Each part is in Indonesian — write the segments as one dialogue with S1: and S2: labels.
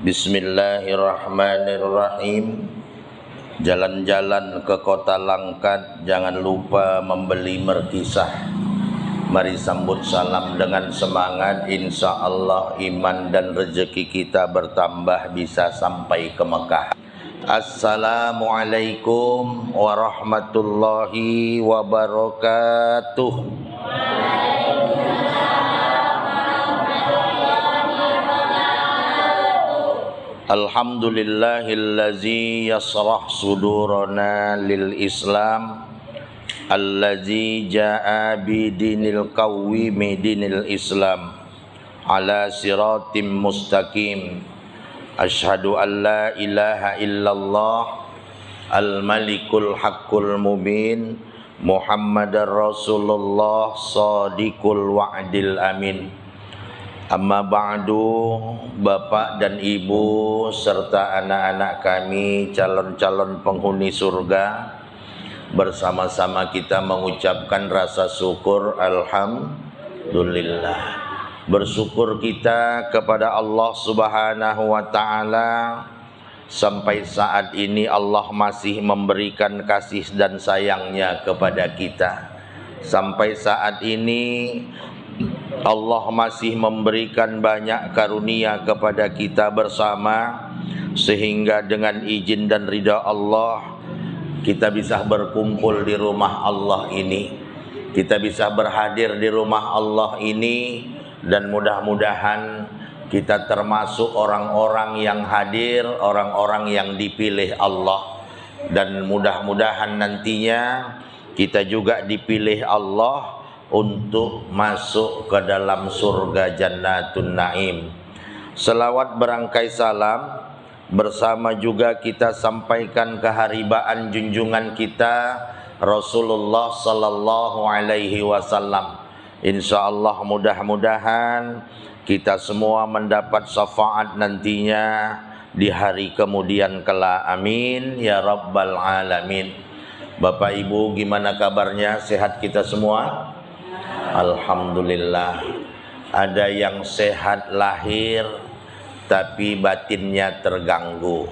S1: Bismillahirrahmanirrahim. Jalan-jalan ke kota Langkat, jangan lupa membeli merkisah. Mari sambut salam dengan semangat. Insya Allah iman dan rezeki kita bertambah, bisa sampai ke Mekah. Assalamualaikum warahmatullahi wabarakatuh. Alhamdulillahillazi yasrah sudurana lil Islam, allazi jaa bidinil qawwimi dinil Islam ala siratim mustaqim. Asyhadu an la ilaha illallah al-malikul haqqul mubin, Muhammadar Rasulullah shadiqul wa'dil amin. Amma ba'du, Bapak dan Ibu serta anak-anak kami calon-calon penghuni surga, bersama-sama kita mengucapkan rasa syukur alhamdulillah. Bersyukur kita kepada Allah Subhanahu wa taala, sampai saat ini Allah masih memberikan kasih dan sayangnya kepada kita. Sampai saat ini Allah masih memberikan banyak karunia kepada kita bersama, sehingga dengan izin dan ridha Allah kita bisa berkumpul di rumah Allah ini, kita bisa berhadir di rumah Allah ini, dan mudah-mudahan kita termasuk orang-orang yang hadir, orang-orang yang dipilih Allah, dan mudah-mudahan nantinya kita juga dipilih Allah untuk masuk ke dalam surga Jannatun Naim. Selawat berangkai salam bersama juga kita sampaikan keharibaan junjungan kita Rasulullah sallallahu alaihi wasallam. Insyaallah mudah-mudahan kita semua mendapat syafaat nantinya di hari kemudian kelak. Amin ya rabbal alamin. Bapak Ibu, gimana kabarnya? Sehat kita semua? Alhamdulillah. Ada yang sehat lahir tapi batinnya terganggu.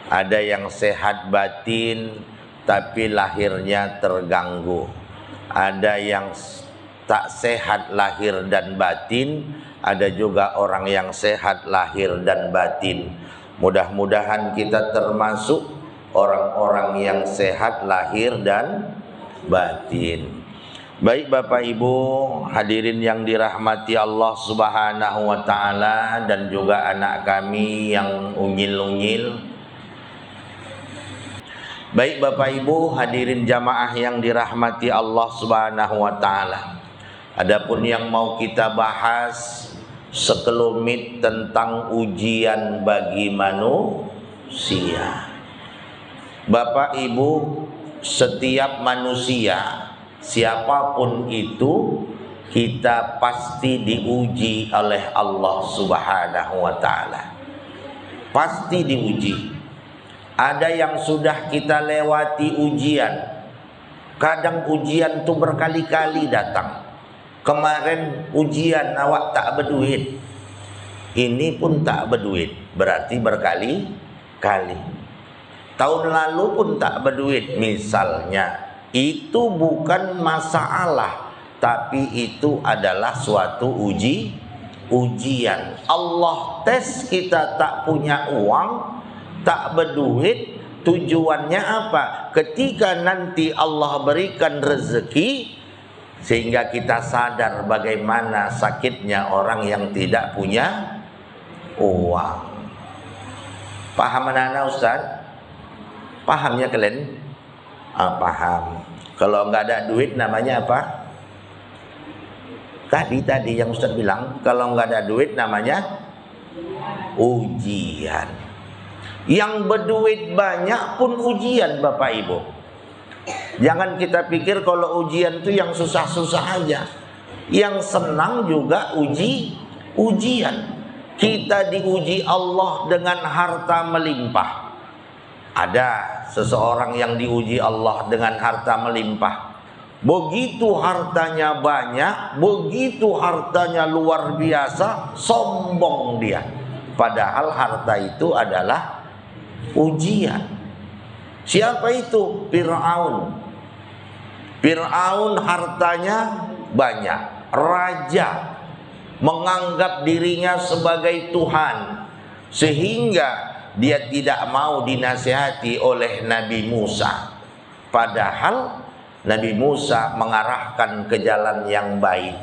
S1: Ada yang sehat batin tapi lahirnya terganggu. Ada yang tak sehat lahir dan batin, ada juga orang yang sehat lahir dan batin. Mudah-mudahan kita termasuk orang-orang yang sehat lahir dan batin. Baik Bapak Ibu hadirin yang dirahmati Allah Subhanahu wa taala, dan juga anak kami yang unyil-unyil. Baik Bapak Ibu hadirin jamaah yang dirahmati Allah Subhanahu wa taala. Adapun yang mau kita bahas sekelumit tentang ujian bagi manusia. Bapak Ibu, setiap manusia, siapapun itu, kita pasti diuji oleh Allah Subhanahu wa taala. Pasti diuji. Ada yang sudah kita lewati ujian. Kadang ujian itu berkali-kali datang. Kemarin ujian awak tak berduit, ini pun tak berduit, berarti berkali-kali. Tahun lalu pun tak berduit misalnya. Itu bukan masalah, tapi itu adalah suatu ujian. Allah tes kita tak punya uang, tak berduit. Tujuannya apa? Ketika nanti Allah berikan rezeki, sehingga kita sadar bagaimana sakitnya orang yang tidak punya uang. Paham anak-anak Ustaz? Pahamnya kalian? Paham. Kalau nggak ada duit namanya apa? Tadi yang Ustaz bilang, kalau nggak ada duit namanya ujian. Yang berduit banyak pun ujian Bapak Ibu. Jangan kita pikir kalau ujian itu yang susah-susah aja. Yang senang juga ujian. Kita diuji Allah dengan harta melimpah. Ada seseorang yang diuji Allah dengan harta melimpah. Begitu hartanya banyak, begitu hartanya luar biasa, sombong dia. Padahal harta itu adalah ujian. Siapa itu? Fir'aun. Fir'aun hartanya banyak, raja, menganggap dirinya sebagai Tuhan, sehingga dia tidak mau dinasihati oleh Nabi Musa. Padahal Nabi Musa mengarahkan ke jalan yang baik.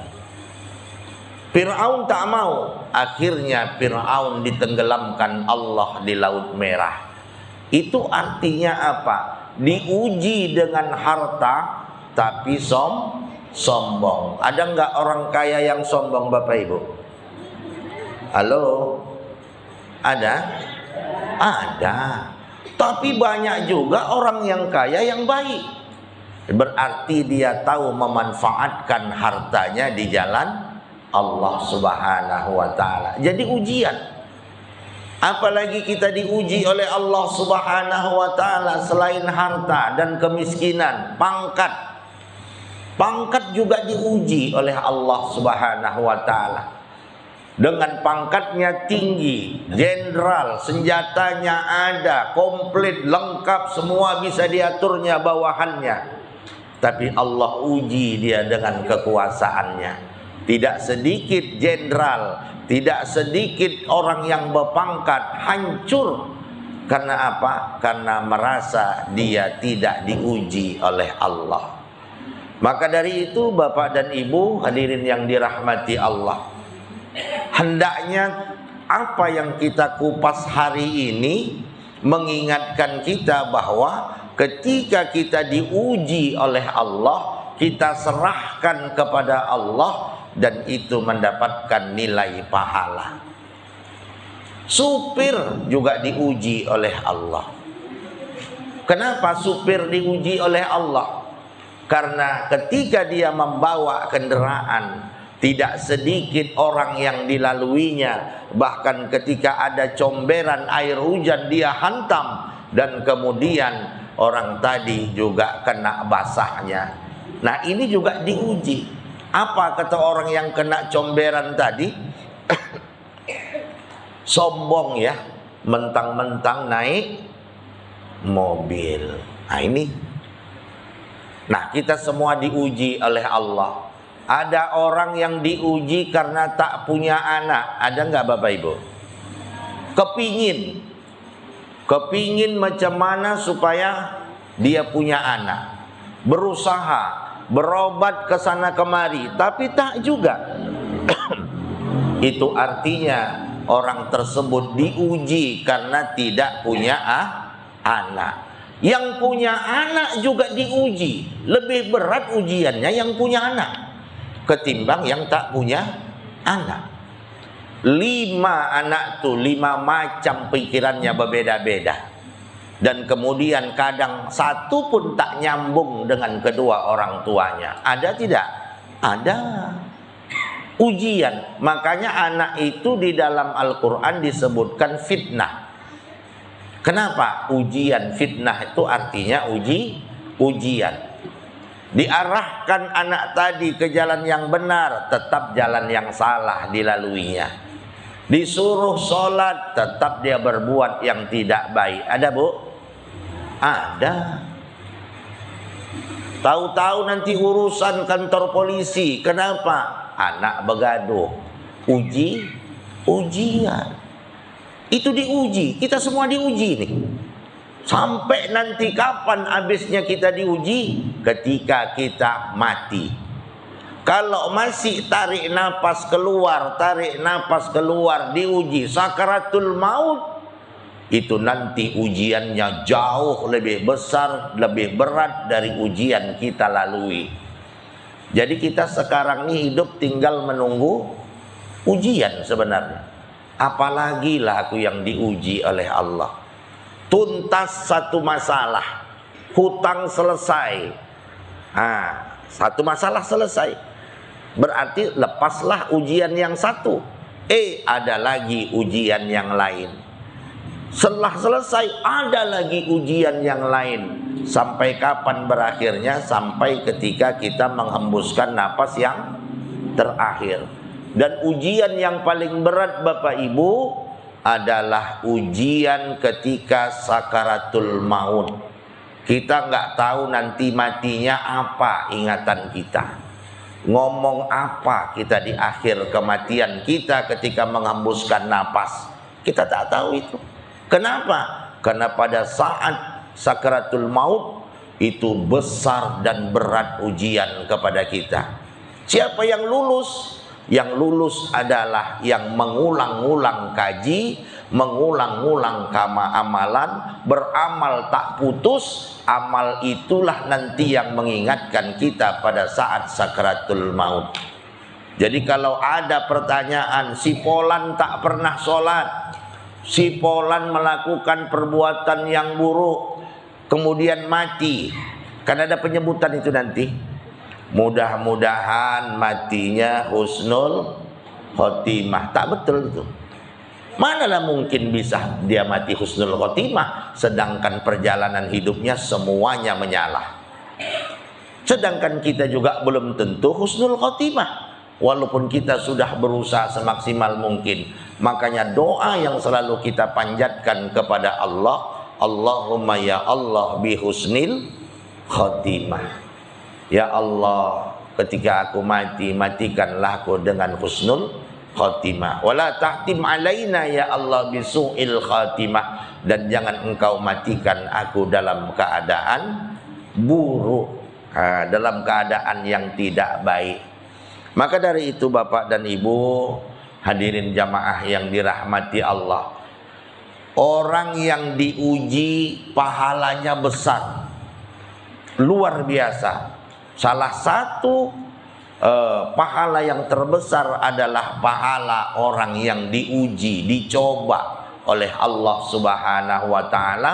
S1: Fir'aun tak mau. Akhirnya Fir'aun ditenggelamkan Allah di Laut Merah. Itu artinya apa? Diuji dengan harta, tapi sombong. Ada nggak orang kaya yang sombong, Bapak Ibu? Halo? Ada? Ada. Tapi banyak juga orang yang kaya yang baik. Berarti dia tahu memanfaatkan hartanya di jalan Allah Subhanahu wa ta'ala. Jadi ujian. Apalagi kita diuji oleh Allah Subhanahu wa ta'ala selain harta dan kemiskinan, pangkat. Pangkat juga diuji oleh Allah Subhanahu wa ta'ala. Dengan pangkatnya tinggi, jenderal, senjatanya ada, komplit, lengkap, semua bisa diaturnya bawahannya. Tapi Allah uji dia dengan kekuasaannya. Tidak sedikit jenderal, tidak sedikit orang yang berpangkat hancur. Karena apa? Karena merasa dia tidak diuji oleh Allah. Maka dari itu Bapak dan Ibu hadirin yang dirahmati Allah, hendaknya apa yang kita kupas hari ini mengingatkan kita bahwa ketika kita diuji oleh Allah, kita serahkan kepada Allah, dan itu mendapatkan nilai pahala. Supir juga diuji oleh Allah. Kenapa supir diuji oleh Allah? Karena ketika dia membawa kendaraan, tidak sedikit orang yang dilaluinya. Bahkan ketika ada comberan air hujan dia hantam, dan kemudian orang tadi juga kena basahnya. Nah, ini juga diuji. Apa kata orang yang kena comberan tadi? Sombong ya, mentang-mentang naik mobil. Nah ini. Nah, kita semua diuji oleh Allah. Ada orang yang diuji karena tak punya anak. Ada nggak Bapak Ibu? Kepingin macam mana supaya dia punya anak. Berusaha, berobat ke sana kemari, tapi tak juga. Itu artinya orang tersebut diuji karena tidak punya anak. Yang punya anak juga diuji. Lebih berat ujiannya yang punya anak ketimbang yang tak punya anak. 5 anak tuh 5 macam pikirannya berbeda-beda. Dan kemudian kadang satu pun tak nyambung dengan kedua orang tuanya. Ada tidak? Ada. Ujian. Makanya anak itu di dalam Al-Quran disebutkan fitnah. Kenapa? Ujian. Fitnah itu artinya ujian. Diarahkan anak tadi ke jalan yang benar, tetap jalan yang salah dilaluinya. Disuruh sholat, tetap dia berbuat yang tidak baik. Ada Bu? Ada. Tahu-tahu nanti urusan kantor polisi. Kenapa? Anak begaduh. Ujian. Itu diuji. Kita semua diuji nih. Sampai nanti kapan habisnya kita diuji? Ketika kita mati. Kalau masih tarik napas keluar, diuji sakaratul maut, itu nanti ujiannya jauh lebih besar, lebih berat dari ujian kita lalui. Jadi kita sekarang ini hidup tinggal menunggu ujian sebenarnya. Apalagi lah aku yang diuji oleh Allah. Tuntas satu masalah, hutang selesai. Satu masalah selesai. Berarti lepaslah ujian yang satu. Ada lagi ujian yang lain. Setelah selesai ada lagi ujian yang lain. Sampai kapan berakhirnya? Sampai ketika kita menghembuskan napas yang terakhir. Dan ujian yang paling berat Bapak Ibu, adalah ujian ketika sakaratul maut. Kita nggak tahu nanti matinya apa ingatan kita, ngomong apa kita di akhir kematian kita ketika menghembuskan napas. Kita tak tahu itu. Kenapa? Karena pada saat sakaratul maut itu besar dan berat ujian kepada kita. Siapa yang lulus? Yang lulus adalah yang mengulang-ulang kaji, mengulang-ulang amalan, beramal tak putus. Amal itulah nanti yang mengingatkan kita pada saat sakaratul maut. Jadi kalau ada pertanyaan, si Polan tak pernah sholat, si Polan melakukan perbuatan yang buruk, kemudian mati, kan ada penyebutan itu nanti. Mudah-mudahan matinya husnul khotimah. Tak betul itu. Manalah mungkin bisa dia mati husnul khotimah, sedangkan perjalanan hidupnya semuanya menyalah. Sedangkan kita juga belum tentu husnul khotimah, walaupun kita sudah berusaha semaksimal mungkin. Makanya doa yang selalu kita panjatkan kepada Allah, Allahumma ya Allah bi husnil khotimah. Ya Allah, ketika aku mati, matikanlah aku dengan husnul khotimah. Wala tahtim alaina ya Allah bisu'il khatimah. Dan jangan engkau matikan aku dalam keadaan buruk, dalam keadaan yang tidak baik. Maka dari itu Bapak dan Ibu, hadirin jamaah yang dirahmati Allah, orang yang diuji pahalanya besar, luar biasa. Salah satu pahala yang terbesar adalah pahala orang yang diuji, dicoba oleh Allah Subhanahu wa ta'ala.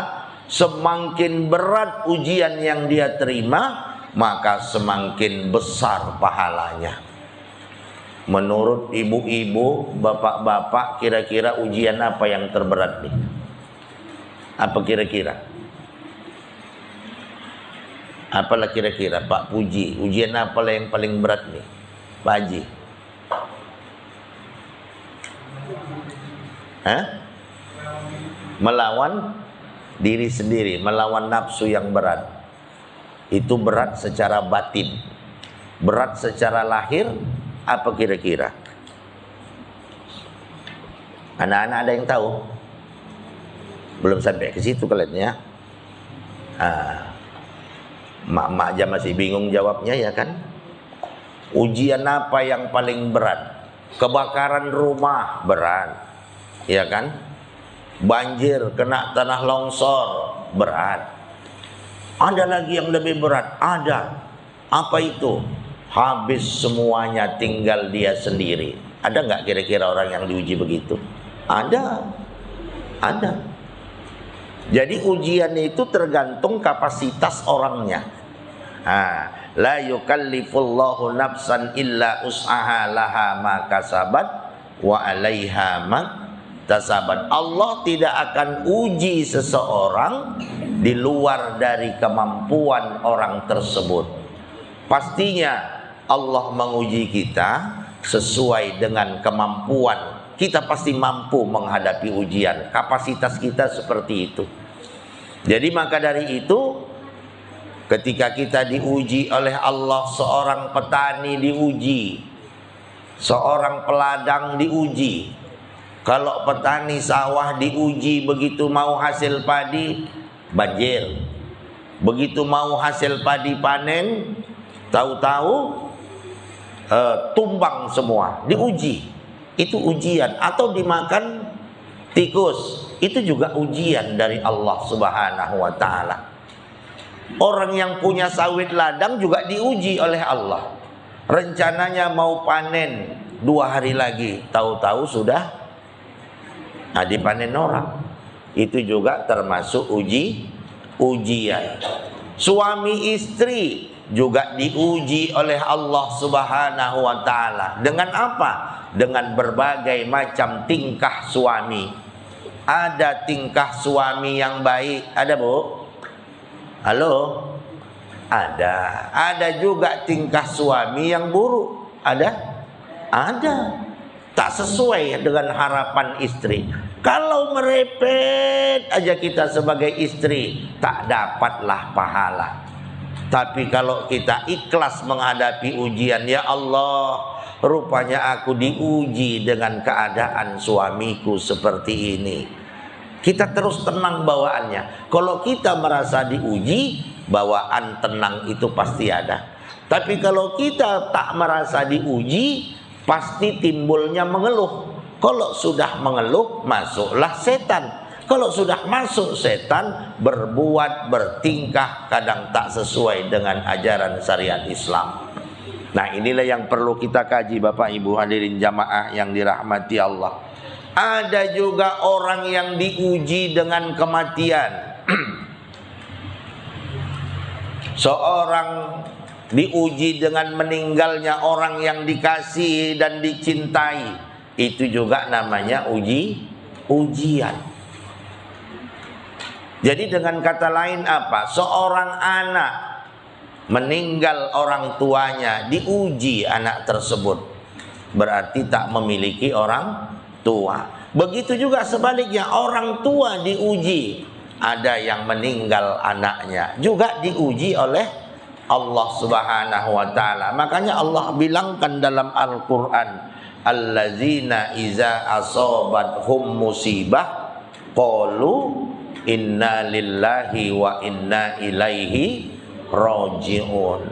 S1: Semakin berat ujian yang dia terima, maka semakin besar pahalanya. Menurut ibu-ibu, bapak-bapak, kira-kira ujian apa yang terberat nih? Apa kira-kira? Apalah kira-kira Pak Puji, ujian apalah yang paling berat nih Pak Haji? Melawan diri sendiri, melawan nafsu yang berat. Itu berat secara batin. Berat secara lahir, apa kira-kira? Anak-anak ada yang tahu? Belum sampai ke situ kalian ya. Mak-mak aja masih bingung jawabnya ya kan. Ujian apa yang paling berat? Kebakaran rumah berat, ya kan? Banjir, kena tanah longsor berat. Ada lagi yang lebih berat, ada. Apa itu? Habis semuanya, tinggal dia sendiri. Ada nggak kira-kira orang yang diuji begitu? Ada. Jadi ujian itu tergantung kapasitas orangnya. La yukallifullahu nafsan illa us'aha laha ma kasabat wa 'alaiha ma tasabat. Allah tidak akan uji seseorang di luar dari kemampuan orang tersebut. Pastinya Allah menguji kita sesuai dengan kemampuan. Kita pasti mampu menghadapi ujian. Kapasitas kita seperti itu. Jadi maka dari itu, ketika kita diuji oleh Allah, seorang petani diuji, seorang peladang diuji. Kalau petani sawah diuji, begitu mau hasil padi banjir, begitu mau hasil padi panen, tahu-tahu tumbang semua, diuji. Itu ujian. Atau dimakan tikus, itu juga ujian dari Allah Subhanahu wa ta'ala. Orang yang punya sawit ladang juga diuji oleh Allah. Rencananya mau panen 2 hari lagi, tahu-tahu sudah dipanen orang. Itu juga termasuk ujian. Suami istri juga diuji oleh Allah Subhanahu wa ta'ala. Dengan apa? Dengan berbagai macam tingkah suami. Ada tingkah suami yang baik, ada Bu? Halo? Ada juga tingkah suami yang buruk. Ada? Tak sesuai dengan harapan istri. Kalau merepet aja kita sebagai istri, tak dapatlah pahala. Tapi kalau kita ikhlas menghadapi ujian, ya Allah, rupanya aku diuji dengan keadaan suamiku seperti ini. Kita terus tenang bawaannya. Kalau kita merasa diuji, bawaan tenang itu pasti ada. Tapi kalau kita tak merasa diuji, pasti timbulnya mengeluh. Kalau sudah mengeluh, masuklah setan. Kalau sudah masuk setan, berbuat, bertingkah kadang tak sesuai dengan ajaran syariat Islam. Nah, inilah yang perlu kita kaji, Bapak Ibu hadirin jamaah yang dirahmati Allah. Ada juga orang yang diuji dengan kematian. Seorang diuji dengan meninggalnya orang yang dikasihi dan dicintai. Itu juga namanya ujian. Jadi dengan kata lain apa? Seorang anak meninggal orang tuanya, diuji anak tersebut. Berarti tak memiliki orang tua. Begitu juga sebaliknya, orang tua diuji. Ada yang meninggal anaknya, juga diuji oleh Allah Subhanahu wa taala. Makanya Allah bilangkan dalam Al-Qur'an, allazina iza asobathum musibah qalu inna lillahi wa inna ilaihi raji'un.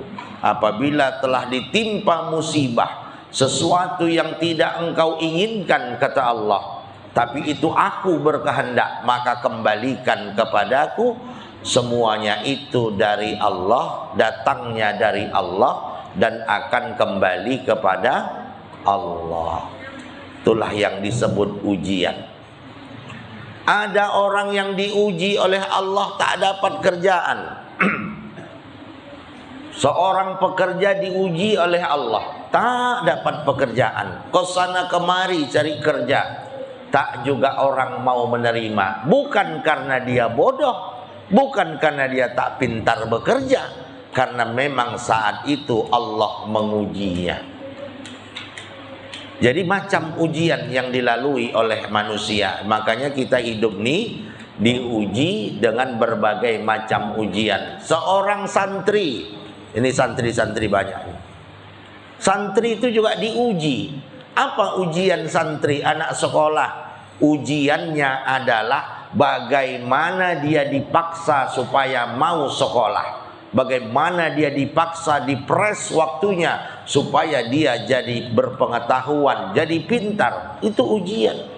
S1: Apabila telah ditimpa musibah, sesuatu yang tidak engkau inginkan, kata Allah, tapi itu aku berkehendak, maka kembalikan kepadaku. Semuanya itu dari Allah, datangnya dari Allah, dan akan kembali kepada Allah. Itulah yang disebut ujian. Ada orang yang diuji oleh Allah tak dapat kerjaan. Seorang pekerja diuji oleh Allah, tak dapat pekerjaan. Kesana kemari cari kerja, tak juga orang mau menerima. Bukan karena dia bodoh, bukan karena dia tak pintar bekerja, karena memang saat itu Allah mengujinya. Jadi macam ujian yang dilalui oleh manusia. Makanya kita hidup nih diuji dengan berbagai macam ujian. Seorang santri, ini santri-santri banyak. Santri itu juga diuji. Apa ujian santri, anak sekolah? Ujiannya adalah bagaimana dia dipaksa supaya mau sekolah. Bagaimana dia dipaksa, dipres waktunya supaya dia jadi berpengetahuan, jadi pintar. Itu ujian.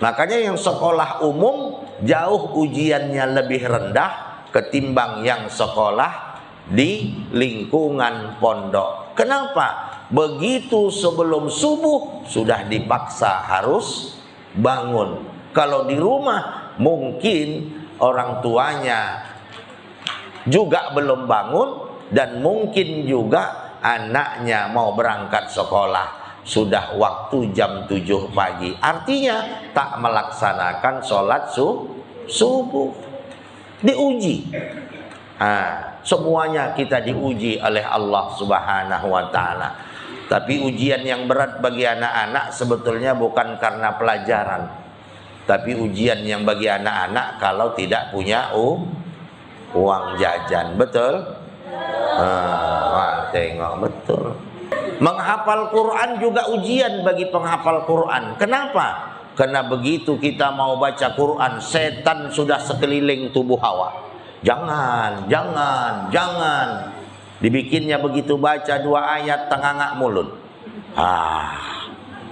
S1: Makanya yang sekolah umum jauh ujiannya lebih rendah ketimbang yang sekolah di lingkungan pondok. Kenapa? Begitu sebelum subuh sudah dipaksa harus bangun. Kalau di rumah mungkin orang tuanya juga belum bangun, dan mungkin juga anaknya mau berangkat sekolah, sudah waktu jam 7 pagi. Artinya tak melaksanakan sholat subuh. Diuji. Semuanya kita diuji oleh Allah Subhanahu wa taala. Tapi ujian yang berat bagi anak-anak sebetulnya bukan karena pelajaran, tapi ujian yang bagi anak-anak kalau tidak punya uang jajan. Betul? Wah, tengok betul. Menghafal Quran juga ujian bagi penghafal Quran. Kenapa? Karena begitu kita mau baca Quran, setan sudah sekeliling tubuh Hawa. Jangan. Dibikinnya begitu baca 2 ayat tengangak mulut.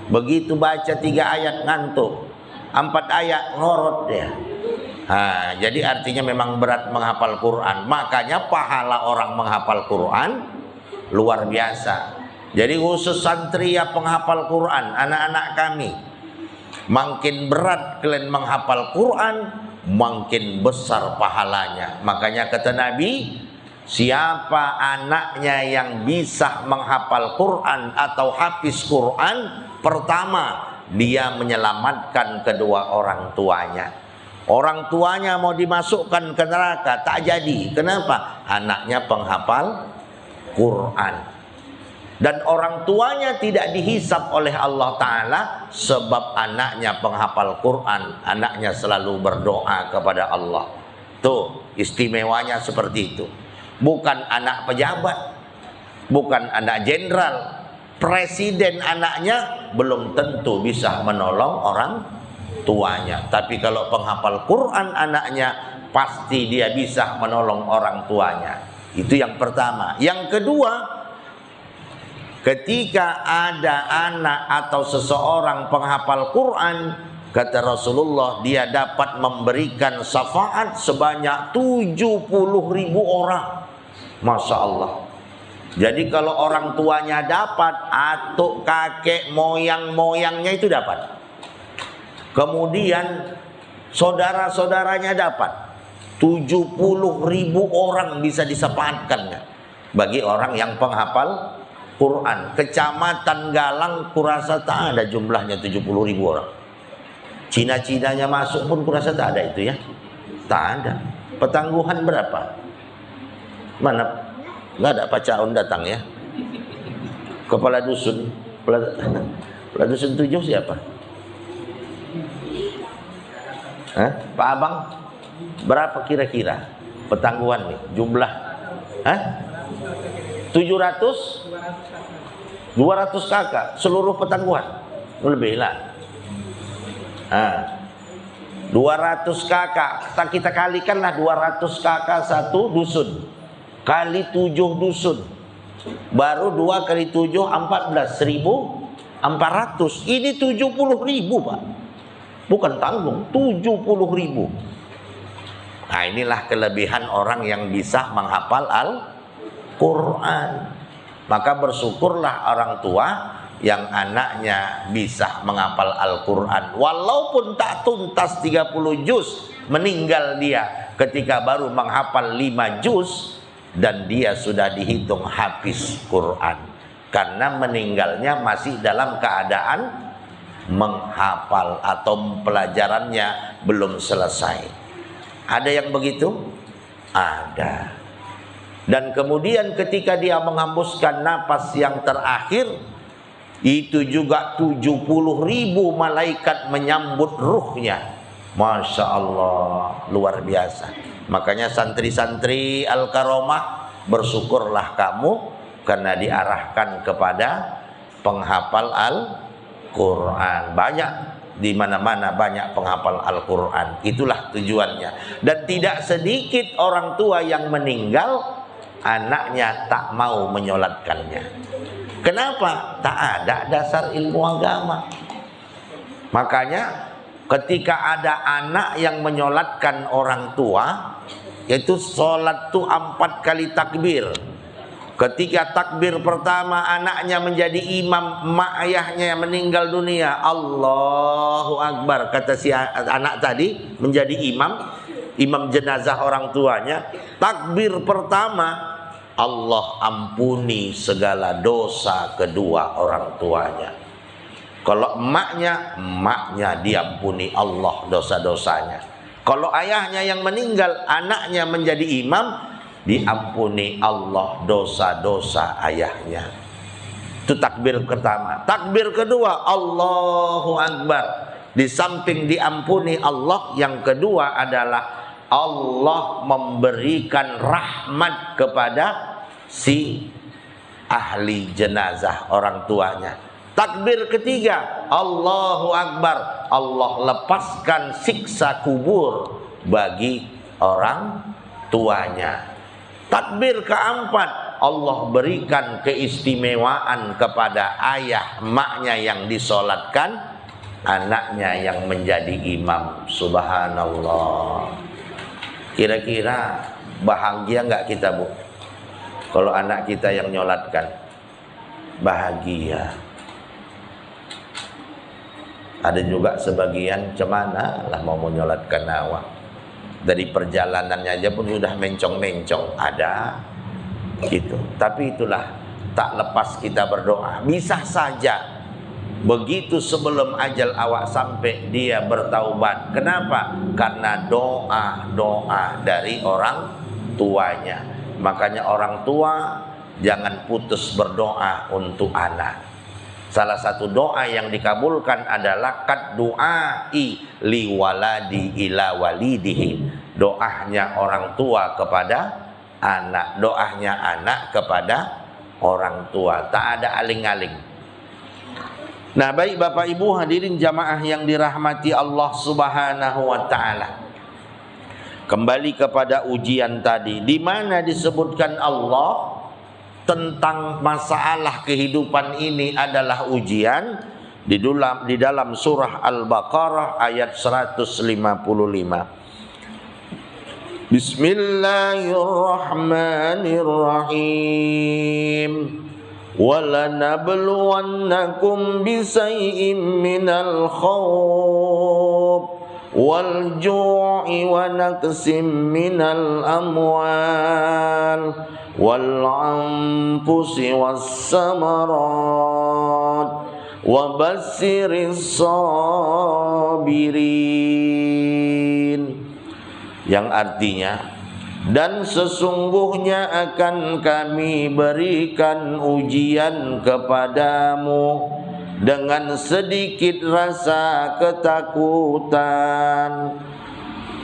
S1: Begitu baca 3 ayat ngantuk, 4 ayat ngorot dia. Jadi artinya memang berat menghafal Quran. Makanya pahala orang menghafal Quran luar biasa. Jadi khusus santri ya penghafal Quran, anak-anak kami, makin berat kalian menghafal Quran, makin besar pahalanya. Makanya kata Nabi, siapa anaknya yang bisa menghafal Quran atau hafiz Quran, pertama dia menyelamatkan kedua orang tuanya. Orang tuanya mau dimasukkan ke neraka tak jadi. Kenapa? Anaknya penghafal Quran. Dan orang tuanya tidak dihisap oleh Allah Ta'ala sebab anaknya penghafal Quran, anaknya selalu berdoa kepada Allah. Tuh istimewanya seperti itu. Bukan anak pejabat, bukan anak jenderal, presiden anaknya belum tentu bisa menolong orang tuanya. Tapi kalau penghafal Quran anaknya, pasti dia bisa menolong orang tuanya. Itu yang pertama. Yang kedua, ketika ada anak atau seseorang penghafal Quran, kata Rasulullah, dia dapat memberikan syafaat sebanyak 70.000 orang. Masya Allah. Jadi kalau orang tuanya dapat, atau kakek moyang-moyangnya itu dapat. Kemudian saudara-saudaranya dapat. 70.000 orang bisa disyafaatkan bagi orang yang penghafal Quran. Kecamatan Galang kurasa tak ada jumlahnya 70.000 orang. Cina-cinanya masuk pun kurasa tak ada itu ya. Tak ada. Petangguhan berapa? Mana? Nggak ada Pak Caun datang ya. Kepala dusun. Kepala dusun 7 siapa? Hah? Pak Abang? Berapa kira-kira petangguhan nih jumlah? Hah? 700? 200 kakak seluruh petangguhan. Lebih lah. 200 kakak. Kita kalikanlah 200 kakak satu dusun. Kali 7 dusun. Baru 2 kali 7 14. 1.400. Ini 70.000 Pak. Bukan tanggung, 70.000. Nah inilah kelebihan orang yang bisa menghafal Al-Quran. Maka bersyukurlah orang tua yang anaknya bisa menghafal Al-Quran. Walaupun tak tuntas 30 juz, meninggal dia ketika baru menghafal 5 juz, dan dia sudah dihitung hafiz Quran. Karena meninggalnya masih dalam keadaan menghafal atau pelajarannya belum selesai. Ada yang begitu? Ada. Dan kemudian ketika dia menghembuskan napas yang terakhir, itu juga 70.000 malaikat menyambut ruhnya. Masya Allah, luar biasa. Makanya santri-santri Al-Karomah, bersyukurlah kamu karena diarahkan kepada penghafal Al-Quran. Banyak di mana-mana banyak penghafal Al-Quran. Itulah tujuannya. Dan tidak sedikit orang tua yang meninggal, anaknya tak mau menyolatkannya. Kenapa? Tak ada dasar ilmu agama. Makanya ketika ada anak yang menyolatkan orang tua, yaitu sholat tuh 4 kali takbir. Ketika takbir pertama anaknya menjadi imam, mak ayahnya yang meninggal dunia, Allahu Akbar, kata si anak tadi menjadi imam jenazah orang tuanya. Takbir pertama, Allah ampuni segala dosa kedua orang tuanya. Kalau emaknya diampuni Allah dosa-dosanya. Kalau ayahnya yang meninggal, anaknya menjadi imam, diampuni Allah dosa-dosa ayahnya. Itu takbir pertama. Takbir kedua, Allahu Akbar. Di samping diampuni Allah, yang kedua adalah Allah memberikan rahmat kepada si ahli jenazah orang tuanya. Takbir ketiga, Allahu Akbar. Allah lepaskan siksa kubur bagi orang tuanya. Takbir keempat, Allah berikan keistimewaan kepada ayah maknya yang disolatkan, anaknya yang menjadi imam. Subhanallah. Kira-kira bahagia nggak kita, Bu? Kalau anak kita yang nyolatkan? Bahagia. Ada juga sebagian cemana lah mau menyolatkan awak. Dari perjalanannya aja pun sudah mencong-mencong. Ada gitu. Tapi itulah, tak lepas kita berdoa. Bisa saja begitu sebelum ajal awak sampai dia bertaubat. Kenapa? Karena doa-doa dari orang tuanya. Makanya orang tua jangan putus berdoa untuk anak. Salah satu doa yang dikabulkan adalah kad du'ai li waladi ila walidihi. Doanya orang tua kepada anak, doanya anak kepada orang tua. Tak ada aling-aling. Nah, baik Bapak Ibu hadirin jamaah yang dirahmati Allah Subhanahu wa taala. Kembali kepada ujian tadi, di mana disebutkan Allah tentang masalah kehidupan ini adalah ujian di dalam surah Al-Baqarah ayat 155. Bismillahirrahmanirrahim. Walanabluwannakum bisay'in minal khawf wal ju'i wa naqsim minal amwal wal anfusi was samarat wa bassiris sabirin, yang artinya, dan sesungguhnya akan kami berikan ujian kepadamu dengan sedikit rasa ketakutan,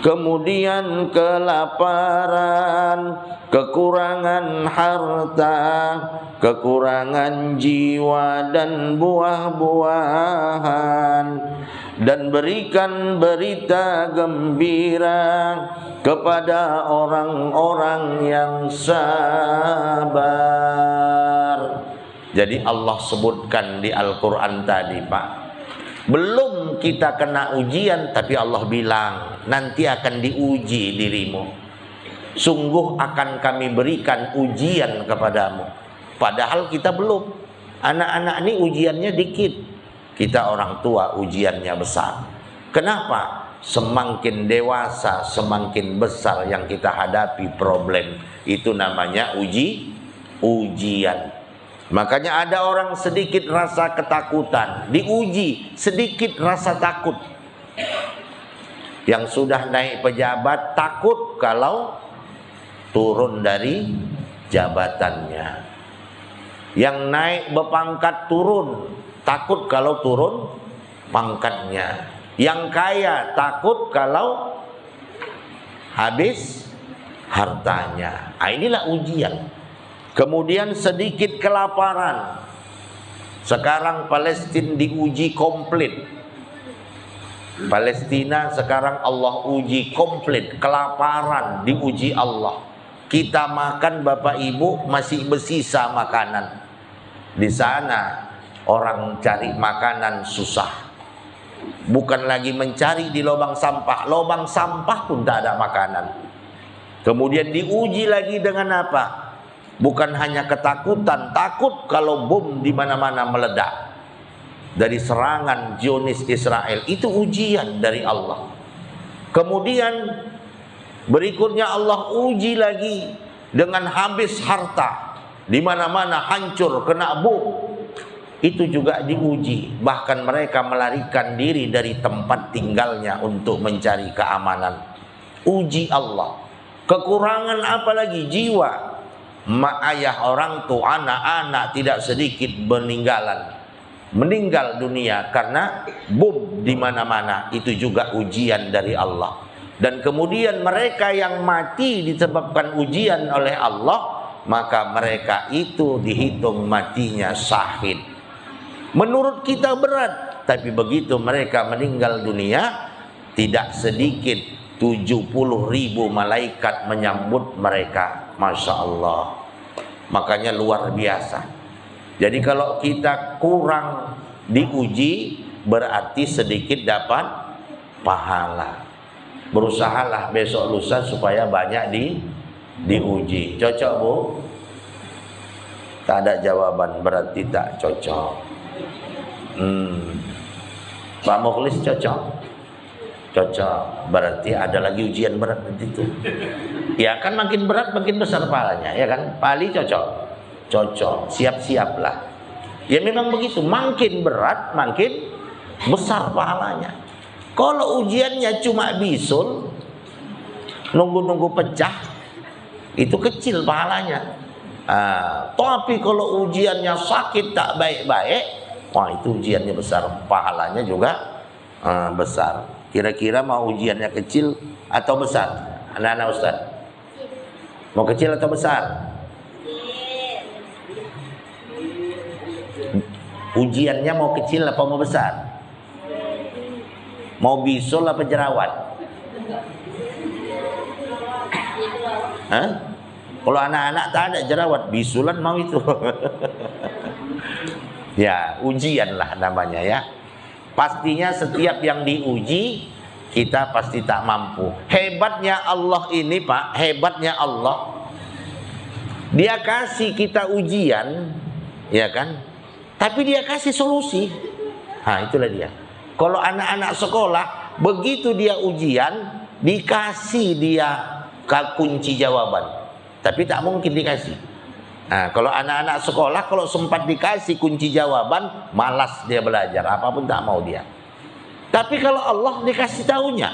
S1: kemudian kelaparan, kekurangan harta, kekurangan jiwa dan buah-buahan, dan berikan berita gembira kepada orang-orang yang sabar. Jadi Allah sebutkan di Al-Quran tadi, Pak, belum kita kena ujian, tapi Allah bilang nanti akan diuji dirimu. Sungguh akan kami berikan ujian kepadamu. Padahal kita belum. Anak-anak ini ujiannya dikit, kita orang tua ujiannya besar. Kenapa? Semakin dewasa, semakin besar yang kita hadapi problem. Itu namanya ujian. Makanya ada orang sedikit rasa ketakutan, diuji sedikit rasa takut. Yang sudah naik pejabat takut kalau turun dari jabatannya. Yang naik berpangkat turun, takut kalau turun pangkatnya. Yang kaya takut kalau habis hartanya. Inilah ujian. Kemudian sedikit kelaparan. Sekarang Palestina diuji komplit. Palestina sekarang Allah uji komplit. Kelaparan diuji Allah. Kita makan Bapak Ibu masih bersisa makanan. Di sana orang cari makanan susah. Bukan lagi mencari di lubang sampah. Lubang sampah pun tak ada makanan. Kemudian diuji lagi dengan apa? Bukan hanya ketakutan, takut kalau bom di mana-mana meledak dari serangan Zionis Israel. Itu ujian dari Allah. Kemudian berikutnya Allah uji lagi dengan habis harta, di mana-mana hancur kena bom. Itu juga diuji. Bahkan mereka melarikan diri dari tempat tinggalnya untuk mencari keamanan. Uji Allah. Kekurangan apa lagi? Jiwa. Mak ayah orang tua, anak-anak tidak sedikit meninggal dunia karena bom di mana-mana. Itu juga ujian dari Allah. Dan kemudian mereka yang mati disebabkan ujian oleh Allah, maka mereka itu dihitung matinya syahid. Menurut kita berat, tapi begitu mereka meninggal dunia, tidak sedikit 70.000 malaikat menyambut mereka. Masya Allah. Makanya luar biasa. Jadi kalau kita kurang diuji, berarti sedikit dapat pahala. Berusahalah besok lusa supaya banyak diuji. Cocok Bu? Tak ada jawaban, berarti tak cocok. Pak Mukhlis cocok? Cocok, berarti ada lagi ujian berat itu. Ya kan, makin berat makin besar pahalanya, ya kan? Pali cocok, cocok, siap-siaplah. Ya memang begitu, makin berat makin besar pahalanya. Kalau ujiannya cuma bisul, nunggu-nunggu pecah, itu kecil pahalanya. Tapi kalau ujiannya sakit tak baik-baik, wah itu ujiannya besar, pahalanya juga besar. Kira-kira mau ujiannya kecil atau besar? Anak-anak Ustaz, mau kecil atau besar? Ujiannya mau kecil apa mau besar? Mau bisul apa jerawat? Hah? Kalau anak-anak tak ada jerawat, bisulan mau itu. Ya, ujian lah namanya ya. Pastinya setiap yang diuji kita pasti tak mampu. Hebatnya Allah ini Pak, hebatnya Allah. Dia kasih kita ujian, ya kan? Tapi dia kasih solusi. Itulah dia. Kalau anak-anak sekolah, begitu dia ujian, dikasih dia kunci jawaban. Tapi tak mungkin dikasih. Kalau anak-anak sekolah, kalau sempat dikasih kunci jawaban, malas dia belajar, apapun tak mau dia. Tapi kalau Allah dikasih tahunya,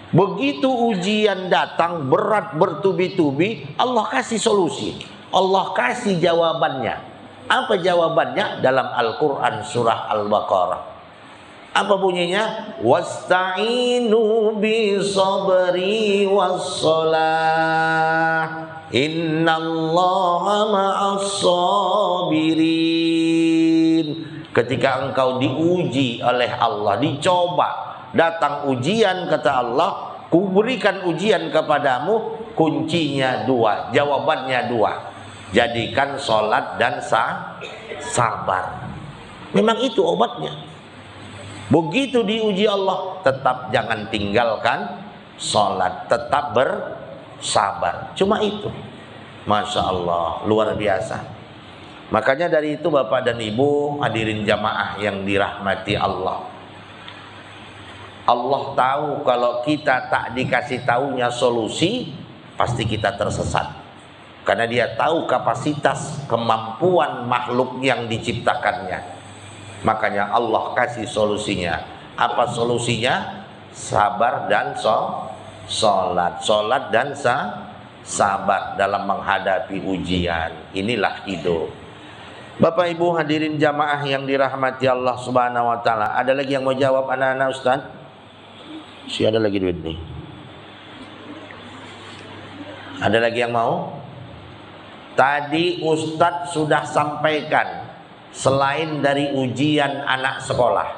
S1: begitu ujian datang berat bertubi-tubi, Allah kasih solusi, Allah kasih jawabannya. Apa jawabannya? Dalam Al-Quran surah Al-Baqarah. Apa bunyinya? Wasta'inu bisabri wassalah, innallaha ma'as-sabirin. Ketika engkau diuji oleh Allah, dicoba, datang ujian, kata Allah, kuberikan ujian kepadamu, kuncinya dua, jawabannya dua. Jadikan sholat dan sabar. Memang itu obatnya. Begitu diuji Allah, tetap jangan tinggalkan sholat, tetap bersabar. Cuma itu. Masya Allah, luar biasa. Makanya dari itu Bapak dan Ibu, hadirin jamaah yang dirahmati Allah. Allah tahu kalau kita tak dikasih tahunya solusi, pasti kita tersesat. Karena dia tahu kapasitas, kemampuan makhluk yang diciptakannya. Makanya Allah kasih solusinya. Apa solusinya? Sabar dan sholat. Sholat dan sabar dalam menghadapi ujian. Inilah hidup. Bapak Ibu hadirin jamaah yang dirahmati Allah Subhanahu wa taala. Ada lagi yang mau jawab anak-anak Ustaz? Ada lagi duit nih. Ada lagi yang mau? Tadi Ustaz sudah sampaikan, selain dari ujian anak sekolah,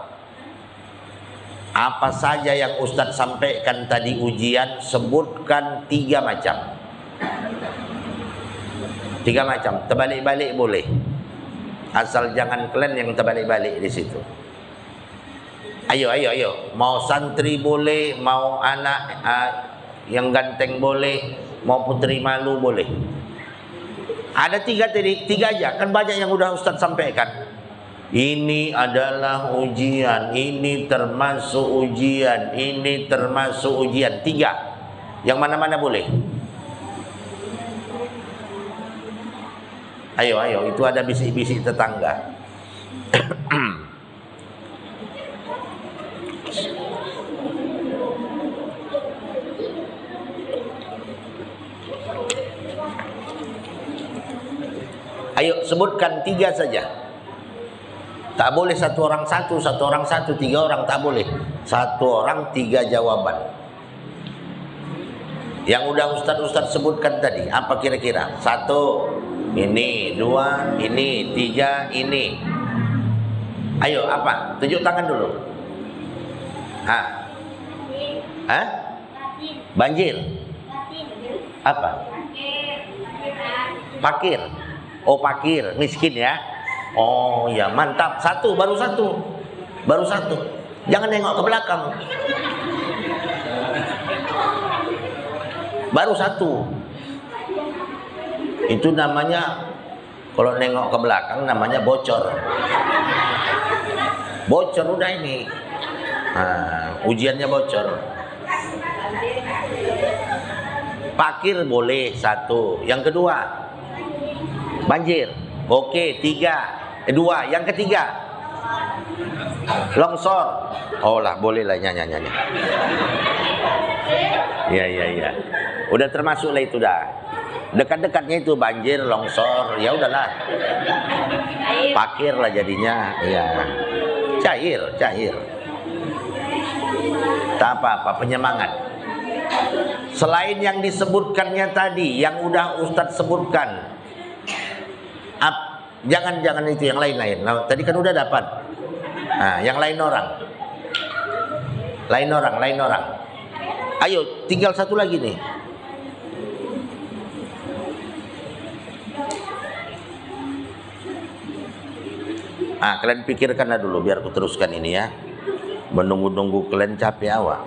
S1: apa saja yang Ustaz sampaikan tadi ujian, sebutkan 3 macam. 3 macam, terbalik-balik boleh. Asal jangan kalian yang terbalik-balik di situ. Ayo. Mau santri boleh, mau anak yang ganteng boleh, mau putri malu boleh. Ada 3 tadi, 3 aja. Kan banyak yang udah Ustaz sampaikan. Ini adalah ujian, ini termasuk ujian, ini termasuk ujian. 3. Yang mana-mana boleh. Ayo, itu ada bisik-bisik tetangga. Ayo sebutkan 3 saja. Tak boleh satu orang satu, 3 orang tak boleh. 1 orang 3 jawaban. Yang udah Ustaz sebutkan tadi, apa kira-kira? 1, ini, 2, ini, 3, ini. Ayo, apa? Tunjuk tangan dulu. Banjir. Apa? Pakir. Oh, pakir, miskin ya. Oh ya, mantap. 1, baru satu. Jangan nengok ke belakang. Baru 1. Itu namanya, kalau nengok ke belakang namanya bocor. Bocor udah ini. Ujiannya bocor. Pakir boleh 1. Yang kedua, banjir. Oke, 3. 2. Yang ketiga, longsor. Oh lah, boleh lah nyanyi. Iya. Udah termasuk lah itu dah. Dekat-dekatnya itu banjir, longsor, ya udahlah. Pakir lah jadinya, ya. Cair. Tak apa-apa, penyemangat. Selain yang disebutkannya tadi, yang udah Ustadz sebutkan, jangan itu yang lain-lain. Nah, tadi kan udah dapat. Nah, yang lain orang. Ayo, tinggal satu lagi nih. Kalian pikirkanlah dulu biar aku teruskan ini ya. Menunggu-nunggu kalian capek awak.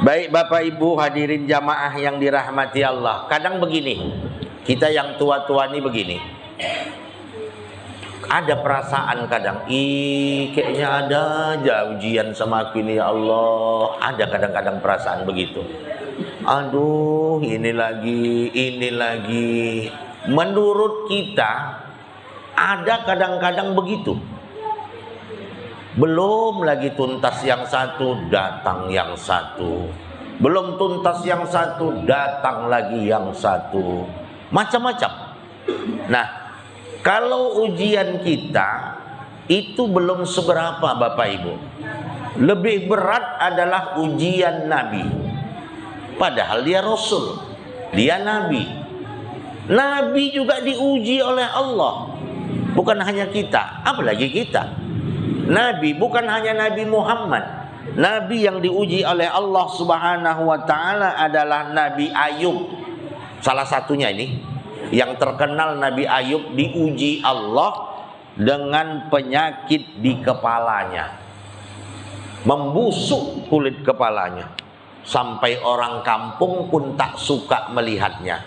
S1: Baik Bapak Ibu hadirin jamaah yang dirahmati Allah. Kadang begini, kita yang tua-tua ini begini. Ada perasaan kadang, kayaknya ada aja ujian sama aku ini ya Allah. Ada kadang-kadang perasaan begitu. Aduh, ini lagi. Menurut kita ada kadang-kadang begitu. Belum lagi tuntas yang satu, datang yang satu. Belum tuntas yang satu, datang lagi yang satu. Macam-macam. Nah, kalau ujian kita itu belum seberapa Bapak Ibu. Lebih berat adalah ujian Nabi. Padahal dia Rasul, dia Nabi. Nabi juga diuji oleh Allah. Bukan hanya kita, apalagi kita. Nabi bukan hanya Nabi Muhammad. Nabi yang diuji oleh Allah Subhanahu wa taala adalah Nabi Ayub. Salah satunya ini yang terkenal, Nabi Ayub diuji Allah dengan penyakit di kepalanya. Membusuk kulit kepalanya. Sampai orang kampung pun tak suka melihatnya.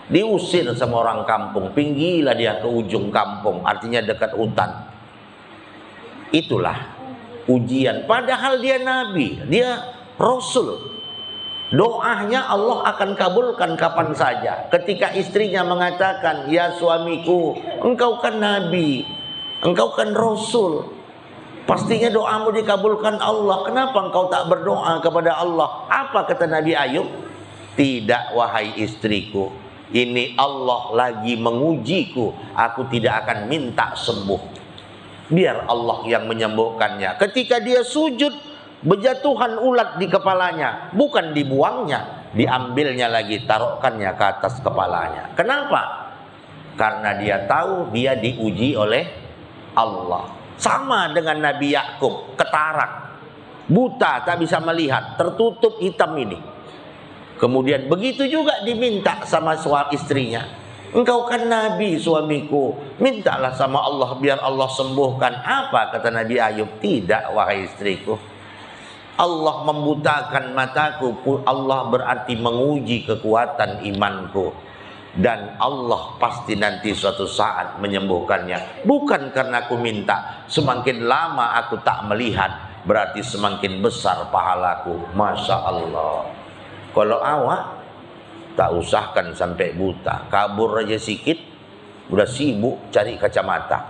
S1: Diusir sama orang kampung, pinggilah dia ke ujung kampung, artinya dekat hutan. Itulah ujian. Padahal dia Nabi, dia Rasul. Doanya Allah akan kabulkan kapan saja. Ketika istrinya mengatakan, ya suamiku, engkau kan Nabi, engkau kan Rasul, pastinya doamu dikabulkan Allah. Kenapa engkau tak berdoa kepada Allah? Apa kata Nabi Ayub? Tidak wahai istriku, ini Allah lagi mengujiku. Aku tidak akan minta sembuh. Biar Allah yang menyembuhkannya. Ketika dia sujud, berjatuhan ulat di kepalanya. Bukan dibuangnya, diambilnya lagi, taruhkannya ke atas kepalanya. Kenapa? Karena dia tahu dia diuji oleh Allah. Sama dengan Nabi Yakub, ketarak, buta, tak bisa melihat, tertutup hitam ini. Kemudian begitu juga diminta sama suami istrinya. Engkau kan Nabi suamiku, mintalah sama Allah biar Allah sembuhkan. Apa kata Nabi Ayub? Tidak wahai istriku, Allah membutakan mataku. Allah berarti menguji kekuatan imanku. Dan Allah pasti nanti suatu saat menyembuhkannya. Bukan karena aku minta. Semakin lama aku tak melihat, berarti semakin besar pahalaku. Masya Allah. Kalau awak tak usahkan sampai buta, kabur aja sikit udah sibuk cari kacamata.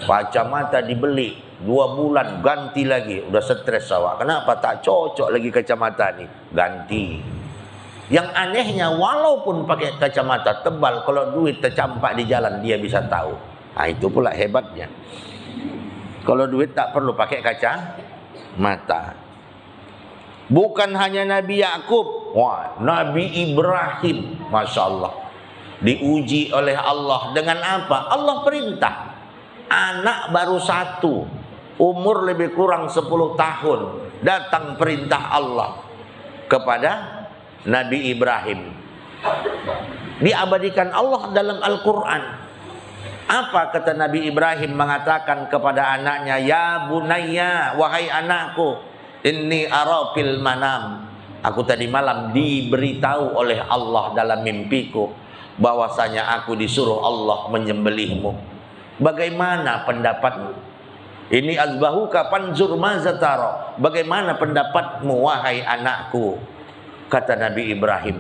S1: Kacamata dibeli 2 bulan ganti lagi, udah stres awak. Kenapa tak cocok lagi kacamata nih? Ganti. Yang anehnya, walaupun pakai kacamata tebal, kalau duit tercampak di jalan dia bisa tahu. Nah, itu pula hebatnya. Kalau duit tak perlu pakai kacamata. Bukan hanya Nabi Yakub, Nabi Ibrahim, Masya Allah, diuji oleh Allah dengan apa? Allah perintah, anak baru 1, umur lebih kurang 10 tahun, datang perintah Allah kepada Nabi Ibrahim. Diabadikan Allah dalam Al-Quran. Apa kata Nabi Ibrahim mengatakan kepada anaknya? Ya bunayya, wahai anakku, inni ara fil manam, aku tadi malam diberitahu oleh Allah dalam mimpiku bahwasanya aku disuruh Allah menyembelihmu. Bagaimana pendapatmu? Ini azbahuka fanzur maza tara. Bagaimana pendapatmu wahai anakku? Kata Nabi Ibrahim.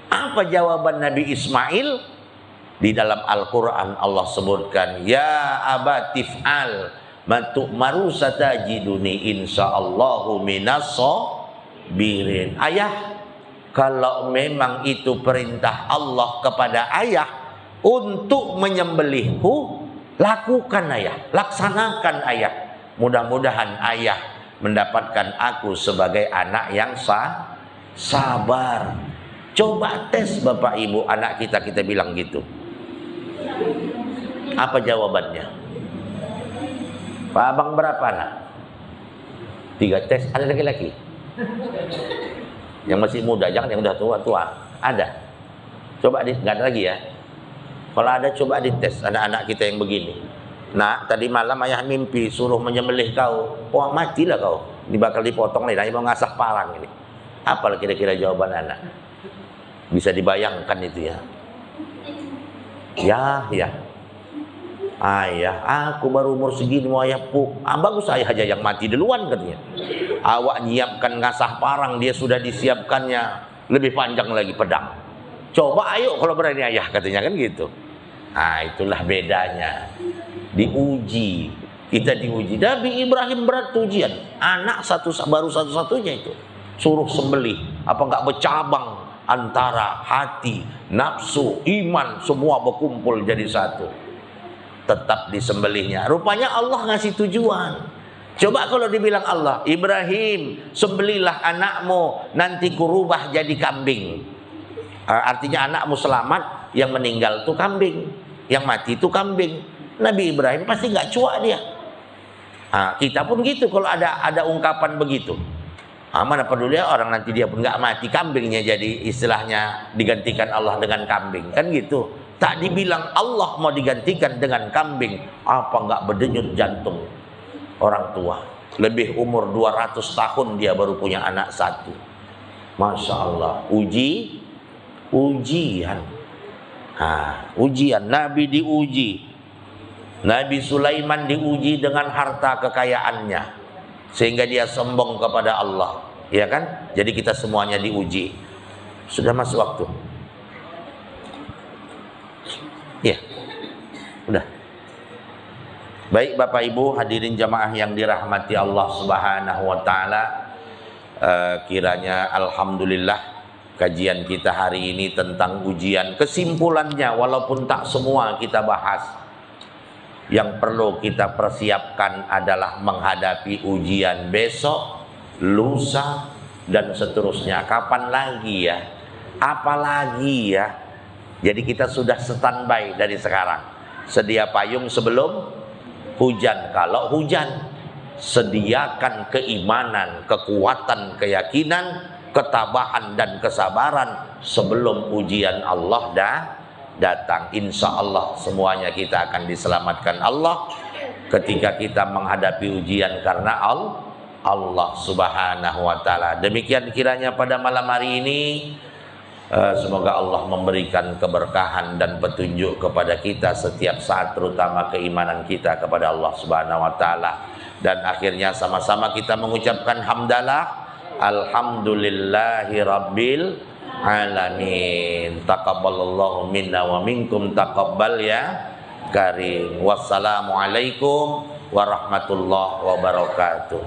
S1: Apa jawaban Nabi Ismail? Di dalam Al-Quran Allah sebutkan, ya abatif'al matu'maru satajiduni insyaallahu minasabirin. Ayah, Kalau memang itu perintah Allah kepada ayah untuk menyembelihku, lakukan ayah, laksanakan ayah. Mudah-mudahan ayah mendapatkan aku sebagai anak yang sabar. Coba tes Bapak Ibu anak kita bilang gitu. Apa jawabannya? Pak Abang berapa anak? 3 tes, ada laki-laki. Yang masih muda, jangan yang udah tua-tua. Ada. Coba nggak ada lagi ya. Kalau ada coba dites anak-anak kita yang begini. Nah, tadi malam ayah mimpi suruh menyembelih kau. Wah, matilah kau. Bakal dipotong nih, ayah mau ngasah parang ini. Apa kira-kira jawaban anak? Bisa dibayangkan itu ya. Ya. Ayah, aku baru umur segini mau ayah bagus ayah aja yang mati duluan katanya. Awak nyiapkan ngasah parang, dia sudah disiapkannya lebih panjang lagi pedang. Coba ayo kalau berani ayah katanya kan gitu. Nah, itulah bedanya. Diuji, kita diuji. Nabi Ibrahim berat ujian. Anak baru satu-satunya itu. Suruh sembelih, apa enggak bercabang antara hati, nafsu, iman semua berkumpul jadi satu. Tetap disembelihnya. Rupanya Allah ngasih tujuan. Coba kalau dibilang Allah, Ibrahim, sembelihlah anakmu, nanti kurubah jadi kambing. Artinya anakmu selamat, yang meninggal itu kambing, yang mati itu kambing. Nabi Ibrahim pasti nggak cuak dia. Kita pun gitu kalau ada ungkapan begitu. Mana peduli orang nanti dia pun nggak mati, kambingnya jadi istilahnya digantikan Allah dengan kambing, kan gitu. Tak dibilang Allah mau digantikan dengan kambing, apa nggak berdenyut jantung orang tua. Lebih umur 200 tahun dia baru punya anak satu. Masya Allah, ujian. Ujian, Nabi diuji. Nabi Sulaiman diuji dengan harta kekayaannya, sehingga dia sombong kepada Allah, ya kan? Jadi kita semuanya diuji. Sudah masuk waktu. Ya, udah. Baik Bapak Ibu hadirin jamaah yang dirahmati Allah Subhanahu wa taala, kiranya alhamdulillah kajian kita hari ini tentang ujian. Kesimpulannya walaupun tak semua kita bahas, yang perlu kita persiapkan adalah menghadapi ujian besok, lusa, dan seterusnya. Kapan lagi ya? Apalagi ya? Jadi kita sudah standby dari sekarang. Sedia payung sebelum hujan. Kalau hujan, sediakan keimanan, kekuatan, keyakinan, ketabahan dan kesabaran sebelum ujian Allah datang. Insya Allah semuanya kita akan diselamatkan Allah ketika kita menghadapi ujian karena Allah Subhanahu wa taala. Demikian kiranya pada malam hari ini, semoga Allah memberikan keberkahan dan petunjuk kepada kita setiap saat, terutama keimanan kita kepada Allah Subhanahu wa taala. Dan akhirnya sama-sama kita mengucapkan hamdalah, alhamdulillahi rabbil alamin. Taqabbalallahu minna wa minkum taqabbal ya karim. Wassalamualaikum warahmatullahi wabarakatuh.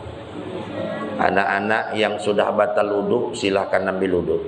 S1: Anak-anak yang sudah batal wudu silahkan ambil wudu.